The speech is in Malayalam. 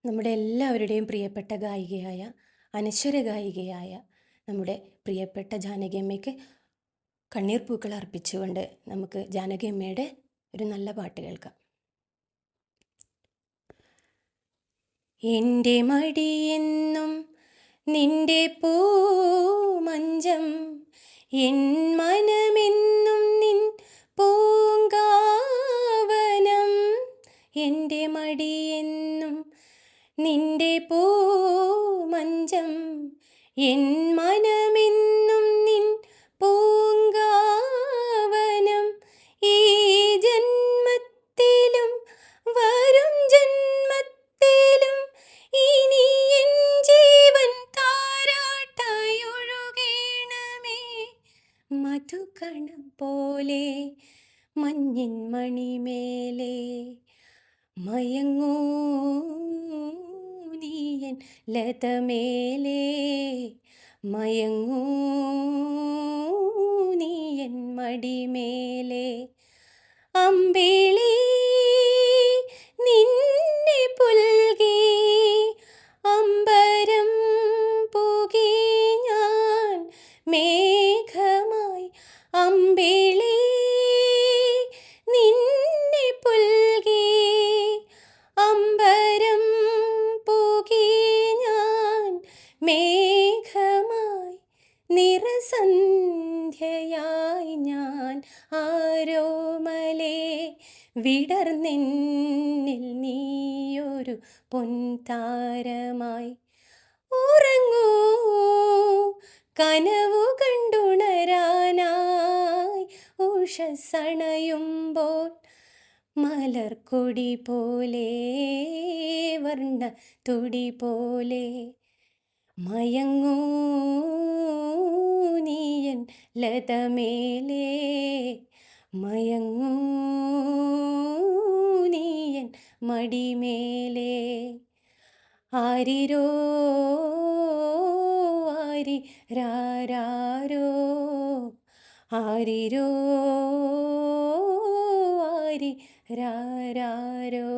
നമ്മുടെ എല്ലാവരുടെയും പ്രിയപ്പെട്ട ഗായികയായ അനശ്വര ഗായികയായ നമ്മുടെ പ്രിയപ്പെട്ട ജാനകിയമ്മയ്ക്ക് കണ്ണീർ പൂക്കൾ അർപ്പിച്ചുകൊണ്ട് നമുക്ക് ജാനകിയമ്മയുടെ ഒരു നല്ല പാട്ട് കേൾക്കാം. എൻ്റെ മടിയെന്നും നിന്റെ പൂമഞ്ചം, എൻ മനമെന്നും നിൻ പൂങ്കാവനം. എൻ്റെ മടിയെന്നും നിന്റെ പൂമഞ്ചം, എൻ മനമെന്നും നിൻ പൂങ്കാവനം. ഈ ജന്മത്തിലും വരും ജന്മത്തിലും ഇനി എൻ ജീവൻ താരാട്ടായി ഒഴുകണമേ. മധുകണം പോലെ മഞ്ഞിൻ മണിമേലെ മയങ്ങൂ നീയൻ ലതമേലെ, മയങ്ങൂ നീയൻ മടിമേലെ. അമ്പിളി നിന്നെ പുൽകി അമ്പരം പുകി ഞാൻ മേഘമായി. അമ്പിളി നിന്നെ പുൽകി അമ്പരം പുകി ഞാൻ മേഘമായി. നിറസന്ധ്യയായി ഞാൻ ആരോമലേ വിടർന്നെന്നിൽ നീയൊരു പൊൻതാരമായി. ഉറങ്ങൂ കനവു കണ്ടുണരാനായി ഉഷസ്സണയുമ്പോൾ മലർക്കൊടി പോലെ വർണ്ണ തുടി പോലെ. മയങ്ങൂ നീയൻ ലതമേലെ, മയങ്ങൂ നീയൻ മടിമേലെ. ആരിരോ ആരി രാരോ, ആരിരോ ആരി രാരോ.